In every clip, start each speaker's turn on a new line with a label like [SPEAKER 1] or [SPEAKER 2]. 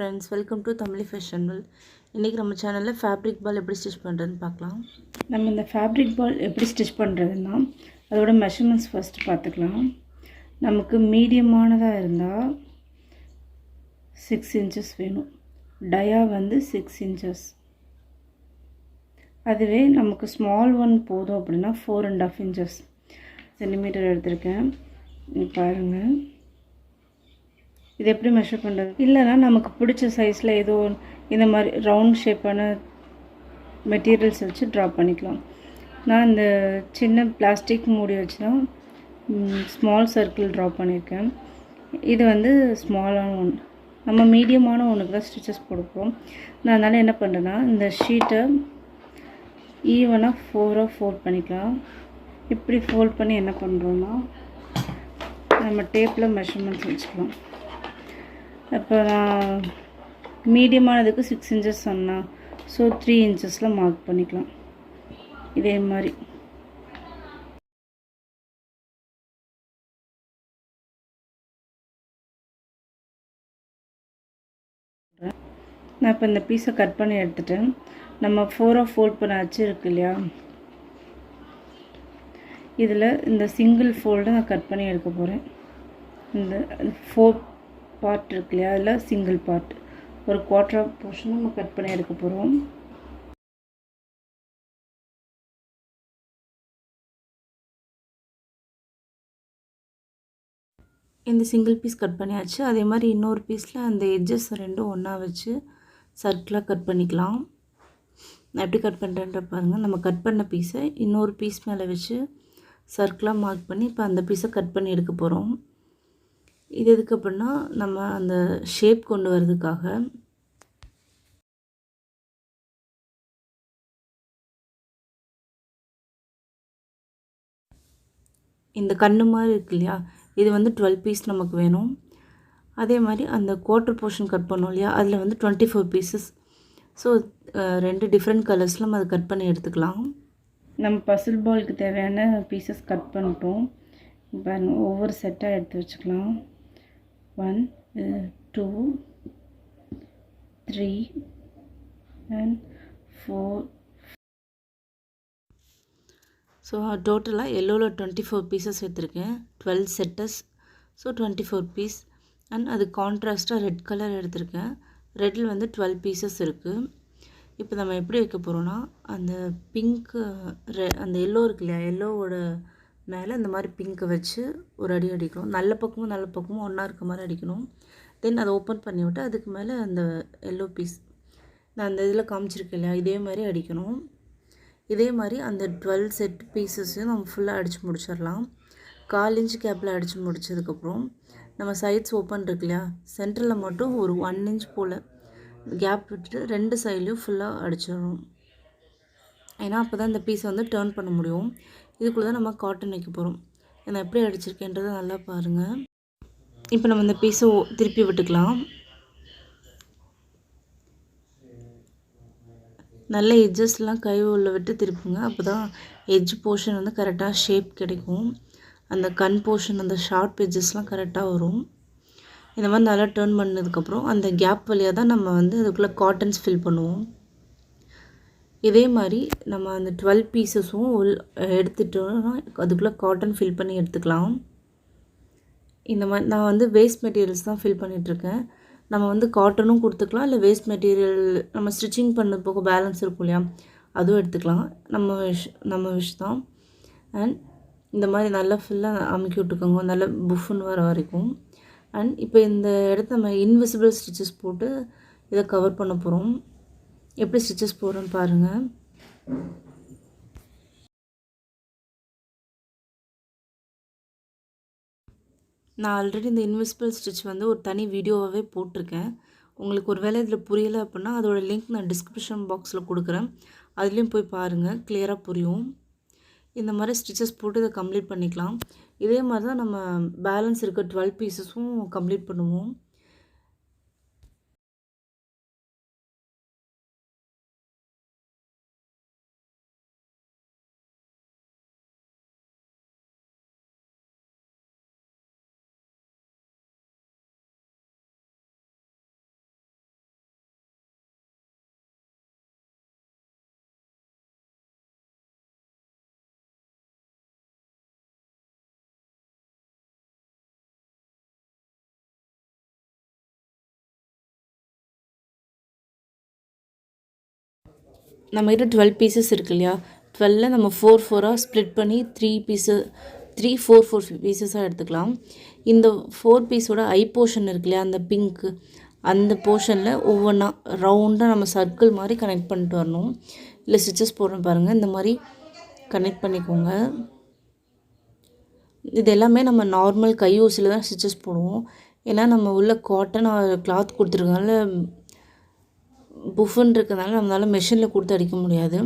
[SPEAKER 1] friends, welcome to Tamil Fashion World. இன்னைக்கு நம்ம சேனல்ல ஃபேப்ரிக் பால் எப்படி ஸ்டிட்ச் பண்றதுன்னு பார்க்கலாம்.
[SPEAKER 2] நம்ம இந்த ஃபேப்ரிக் பால் எப்படி ஸ்டிட்ச் பண்றதுன்னா அதோட மெஷர்மென்ட்ஸ் ஃபர்ஸ்ட் பார்த்துக்கலாம். நமக்கு மீடியமானதா இருந்தா 6 inches வேணும். டயா வந்து 6 inches. அதுவே நமக்கு ஸ்மால் ஒன் போதும் அப்படினா 4.5 inches சென்டிமீட்டர் எடுத்துர்க்கேன். நீ பாருங்க. இது எப்படி மெஷர் பண்றது? இல்லனா நமக்கு பிடிச்ச சைஸ்ல ஏதோ இந்த மாதிரி ரவுண்ட் ஷேப்பான மெட்டீரியல்ஸ் வச்சு டிரா பண்ணிக்கலாம். நான் இந்த சின்ன பிளாஸ்டிக் மூடி வச்சு தான் ஸ்மால் சர்க்கிள் டிரா பண்ணியிருக்கேன். இது வந்து ஸ்மாலான ஒன். நம்ம மீடியமான ஒன்றுக்கு தான் ஸ்டிச்சஸ் போடுவோம். நான் அதனால் என்ன பண்ணுறேன்னா இந்த ஷீட்டை ஈவனாக 4 ஃபோல்ட் பண்ணிக்கலாம். இப்படி ஃபோல்ட் பண்ணி என்ன பண்ணுறோன்னா நம்ம டேப்பில் மெஷர்மெண்ட்ஸ் வச்சுக்கலாம். இப்போ நான் மீடியமானதுக்கு 6 inches சொன்னேன். ஸோ 3 inchesல மார்க் பண்ணிக்கலாம். இதே மாதிரி நான் இப்போ இந்த பீஸை கட் பண்ணி எடுத்துட்டேன். நம்ம 4 ஃபோல்ட் பண்ண அச்சு இருக்கு இல்லையா, இதில் இந்த சிங்கிள் ஃபோல்டை நான் கட் பண்ணி எடுக்க போகிறேன். இந்த 4 பார்ட் இருக்கு இல்லையா, அதில் சிங்கிள் பார்ட் ஒரு குவார்ட்டர் போர்ஷன் நம்ம கட் பண்ணி எடுக்க போகிறோம்.
[SPEAKER 1] இந்த சிங்கிள் பீஸ் கட் பண்ணியாச்சு. அதே மாதிரி இன்னொரு பீஸில் அந்த எட்ஜஸ் ரெண்டும் ஒன்றா வச்சு சர்க்கிளாக கட் பண்ணிக்கலாம். நான் எப்படி கட் பண்ணுறேன்ற பாருங்கள். நம்ம கட் பண்ண பீஸை இன்னொரு பீஸ் மேலே வச்சு சர்க்கிளாக மார்க் பண்ணி இப்போ அந்த பீஸை கட் பண்ணி எடுக்க போகிறோம். இது எதுக்கு அப்படின்னா நம்ம அந்த ஷேப் கொண்டு வரதுக்காக. இந்த கண்ணு மாதிரி இருக்கு இல்லையா, இது வந்து 12 பீஸ் நமக்கு வேணும். அதே மாதிரி அந்த குவார்ட்டர் போர்ஷன் கட் பண்ணோம் இல்லையா, அதில் வந்து 24 பீசஸ். ஸோ 2 டிஃப்ரெண்ட் கலர்ஸில் நம்ம அதை கட் பண்ணி எடுத்துக்கலாம்.
[SPEAKER 2] நம்ம பசில் பாலுக்கு தேவையான பீசஸ் கட் பண்ணிட்டோம். இப்போ ஒவ்வொரு செட்டாக எடுத்து வச்சுக்கலாம். 1 2 3 and 4.
[SPEAKER 1] ஸோ டோட்டலாக எல்லோவில் 24 பீசஸ் எடுத்திருக்கேன். 12 செட்டஸ். So 24 piece. அண்ட் அது கான்ட்ராஸ்ட்டாக ரெட் கலர் எடுத்திருக்கேன். ரெட்டில் வந்து 12 பீசஸ் இருக்குது. இப்போ நம்ம எப்படி வைக்க போகிறோன்னா அந்த பிங்க்கு அந்த எல்லோ இருக்கு இல்லையா, எல்லோவோட மேலே இந்த மாதிரி பிங்க்கை வச்சு ஒரு அடி அடிக்கணும். நல்ல பக்கமும் ஒன்றா இருக்க மாதிரி அடிக்கணும். தென் அதை ஓப்பன் பண்ணி விட்டு அதுக்கு மேலே அந்த எல்லோ பீஸ் நான் அந்த இதில் காமிச்சிருக்கேன் இல்லையா, இதே மாதிரி அடிக்கணும். இதே மாதிரி அந்த 12 செட் பீசஸையும் நம்ம ஃபுல்லாக அடித்து முடிச்சிடலாம். 1/4 inch கேப்பில் அடித்து முடித்ததுக்கப்புறம் நம்ம சைட்ஸ் ஓப்பன் இருக்கு இல்லையா, சென்டரில் மட்டும் ஒரு 1 inch போல் கேப் விட்டுட்டு 2 சைட்லேயும் ஃபுல்லாக அடிச்சிடணும். ஏன்னா அப்போ தான் இந்த பீஸை வந்து டேர்ன் பண்ண முடியும். இதுக்குள்ளே தான் நம்ம காட்டன் வைக்க போகிறோம். நான் எப்படி அடிச்சிருக்கேன்றதை நல்லா பாருங்கள். இப்போ நம்ம இந்த பீஸை திருப்பி விட்டுக்கலாம். நல்ல எட்ஜஸ்லாம் கை உள்ள விட்டு திருப்புங்க. அப்போ தான் எட்ஜ் போர்ஷன் வந்து கரெக்டாக ஷேப் கிடைக்கும். அந்த கண் போர்ஷன் அந்த ஷார்ப் எட்ஜஸ்லாம் கரெக்டாக வரும். இந்த மாதிரி நல்லா டேர்ன் பண்ணதுக்கப்புறம் அந்த கேப் வழியாக தான் நம்ம வந்து அதுக்குள்ளே காட்டன்ஸ் ஃபில் பண்ணுவோம். இதே மாதிரி நம்ம அந்த 12 பீசஸும் எடுத்துட்டோம்னா அதுக்குள்ளே காட்டன் ஃபில் பண்ணி எடுத்துக்கலாம். இந்த மாதிரி நான் வந்து வேஸ்ட் மெட்டீரியல்ஸ் தான் ஃபில் பண்ணிகிட்ருக்கேன். நம்ம வந்து காட்டனும் கொடுத்துக்கலாம், இல்லை வேஸ்ட் மெட்டீரியல் நம்ம ஸ்டிச்சிங் பண்ண போக பேலன்ஸ் இருக்கும் இல்லையா, அதுவும் எடுத்துக்கலாம். நம்ம விஷ் தான். அண்ட் இந்த மாதிரி நல்லா ஃபுல்லாக அமுக்கி விட்டுக்கோங்க, நல்லா புஃப்னு வர வரைக்கும். அண்ட் இப்போ இந்த இடத்த நம்ம இன்விசிபிள் ஸ்டிச்சஸ் போட்டு இதை கவர் பண்ண போகிறோம். எப்படி ஸ்டிச்சஸ் போடுறோன்னு பாருங்கள். நான் ஆல்ரெடி இந்த இன்விசிபிள் ஸ்டிச் வந்து ஒரு தனி வீடியோவாகவே போட்டிருக்கேன். உங்களுக்கு ஒரு வேளை இதில் புரியலை அப்படின்னா அதோடய லிங்க் நான் டிஸ்கிரிப்ஷன் பாக்ஸில் கொடுக்குறேன். அதுலேயும் போய் பாருங்கள், கிளியராக புரியும். இந்த மாதிரி ஸ்டிச்சஸ் போட்டு இதை கம்ப்ளீட் பண்ணிக்கலாம். இதே மாதிரி தான் நம்ம பேலன்ஸ் இருக்க 12 பீசஸும் கம்ப்ளீட் பண்ணுவோம். நம்மக்கிட்ட 12 பீசஸ் இருக்கு இல்லையா, 12 நம்ம 4 4ஆக ஸ்ப்ளிட் பண்ணி 3 4 4 பீசஸாக எடுத்துக்கலாம். இந்த 4 பீஸோட ஐ போர்ஷன் இருக்கு இல்லையா, அந்த பிங்க்கு, அந்த போர்ஷனில் ஒவ்வொன்றா ரவுண்டாக நம்ம சர்க்கிள் மாதிரி கனெக்ட் பண்ணிட்டு வரணும். இல்லை ஸ்டிச்சஸ் போடுறோம் பாருங்கள், இந்த மாதிரி கனெக்ட் பண்ணிக்கோங்க. இது எல்லாமே நம்ம நார்மல் கை ஊசியில் தான் ஸ்டிச்சஸ் போடுவோம். ஏன்னா நம்ம உள்ள காட்டன் கிளாத் கொடுத்துருக்கனால புஃப்னு இருக்கிறதுனால நம்மளால் மெஷினில் கொடுத்து அடிக்க முடியாது.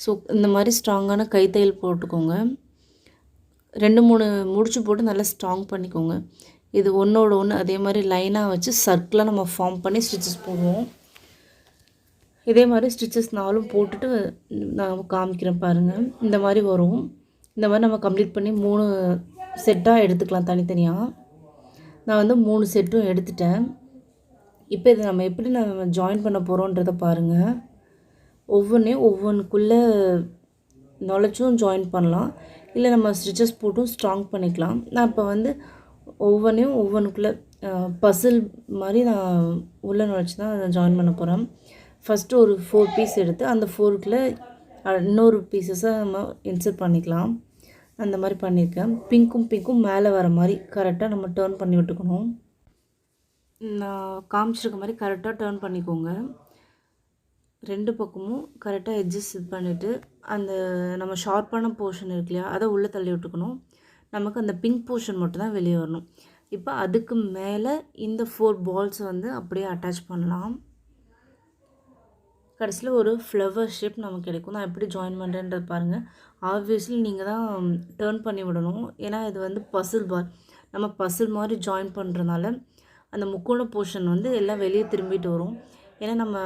[SPEAKER 1] ஸோ இந்த மாதிரி ஸ்ட்ராங்கான கைத்தையல் போட்டுக்கோங்க. 2-3 முடிச்சு போட்டு நல்லா ஸ்ட்ராங் பண்ணிக்கோங்க. இது ஒன்றோட ஒன்று அதே மாதிரி லைனாக வச்சு சர்க்கிளாக நம்ம ஃபார்ம் பண்ணி ஸ்டிச்சஸ் போடுவோம். இதே மாதிரி ஸ்டிச்சஸ் 4 போட்டுட்டு நான் காமிக்கிறேன் பாருங்கள். இந்த மாதிரி வரும். இந்த மாதிரி நம்ம கம்ப்ளீட் பண்ணி 3 செட்டாக எடுத்துக்கலாம் தனித்தனியாக. நான் வந்து 3 செட்டும் எடுத்துட்டேன். இப்போ இதை நம்ம எப்படி நம்ம ஜாயின் பண்ண போகிறோன்றதை பாருங்கள். ஒவ்வொன்றுக்குள்ளே நுழைச்சும் ஜாயின் பண்ணலாம், இல்லை நம்ம ஸ்டிச்சஸ் போட்டும் ஸ்ட்ராங் பண்ணிக்கலாம். நான் இப்போ வந்து ஒவ்வொன்றுக்குள்ளே பசில் மாதிரி நான் உள்ளே நுழைச்சி தான் அதை ஜாயின் பண்ண போகிறேன். ஃபஸ்ட்டு ஒரு 4 பீஸ் எடுத்து அந்த 4க்குள்ளே இன்னொரு பீசஸை நம்ம இன்சர்ட் பண்ணிக்கலாம். அந்த மாதிரி பண்ணியிருக்கேன். பிங்க்கும் மேலே வர மாதிரி கரெக்டாக நம்ம டர்ன் பண்ணி விட்டுக்கணும். நான் காமிச்சிருக்க மாதிரி கரெக்டாக டர்ன் பண்ணிக்கோங்க. 2 பக்கமும் கரெக்டாக எட்ஜஸ் இது பண்ணிவிட்டு அந்த நம்ம ஷார்ப்பான போர்ஷன் இருக்கு இல்லையா, அதை உள்ளே தள்ளி விட்டுக்கணும். நமக்கு அந்த பிங்க் போர்ஷன் மட்டும் தான் வெளியே வரணும். இப்போ அதுக்கு மேலே இந்த 4 பால்ஸ் வந்து அப்படியே அட்டாச் பண்ணலாம். கடைசியில் ஒரு ஃப்ளவர் ஷேப் நமக்கு கிடைக்கும். நான் எப்படி ஜாயின் பண்ணுறேன்றது பாருங்கள். ஆப்வியஸ்லி நீங்கள் தான் டர்ன் பண்ணி விடணும். ஏன்னா இது வந்து பசில் பால், நம்ம பசில் மாதிரி ஜாயின் பண்ணுறதுனால அந்த முக்கோண போர்ஷன் வந்து எல்லாம் வெளியே திரும்பிட்டு வரும். ஏன்னா நம்ம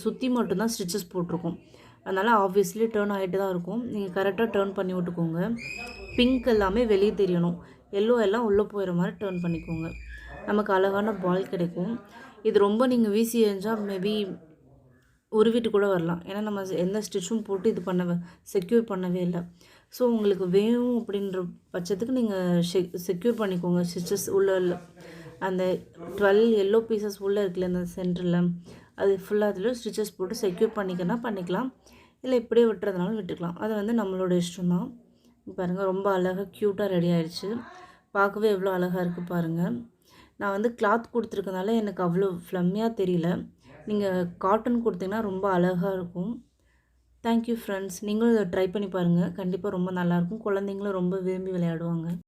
[SPEAKER 1] சுற்றி மட்டும்தான் ஸ்டிச்சஸ் போட்டிருக்கோம். அதனால் ஆப்வியஸ்லி டர்ன் ஆகிட்டு தான் இருக்கும். நீங்கள் கரெக்டாக டர்ன் பண்ணி விட்டுக்கோங்க. பிங்க் எல்லாமே வெளியே தெரியணும், எல்லோ எல்லாம் உள்ளே போயிடுற மாதிரி டர்ன் பண்ணிக்கோங்க. நமக்கு அழகான பால் கிடைக்கும். இது ரொம்ப நீங்கள் வீசி எறிஞ்சால் மேபி உருவிட்டு கூட வரலாம். ஏன்னா நம்ம எந்த ஸ்டிச்சும் போட்டு இது செக்யூர் பண்ணவே இல்லை. ஸோ உங்களுக்கு வேணும் அப்படின்ற பட்சத்துக்கு நீங்கள் செக்யூர் பண்ணிக்கோங்க. ஸ்டிச்சஸ் உள்ள அந்த 12 எல்லோ பீசஸ் உள்ளே இருக்குல்ல அந்த சென்டரில், அது ஃபுல்லாக அதில் ஸ்டிச்சஸ் போட்டு செக்யூர் பண்ணிக்கலாம். இல்லை இப்படியே விட்டுறதுனாலும் விட்டுக்கலாம். அது வந்து நம்மளோட இஷ்டம் தான். பாருங்கள், ரொம்ப அழகாக க்யூட்டாக ரெடி ஆகிடுச்சு. பார்க்கவே எவ்வளோ அழகாக இருக்குது பாருங்கள். நான் வந்து கிளாத் கொடுத்துருக்கனால எனக்கு அவ்வளோ ஃப்ளம்மியாக தெரியல. நீங்கள் காட்டன் கொடுத்தீங்கன்னா ரொம்ப அழகாக இருக்கும். Thank you friends. நீங்களும் இதை ட்ரை பண்ணி பாருங்கள். கண்டிப்பாக ரொம்ப நல்லாயிருக்கும். குழந்தைங்களும் ரொம்ப விரும்பி விளையாடுவாங்க.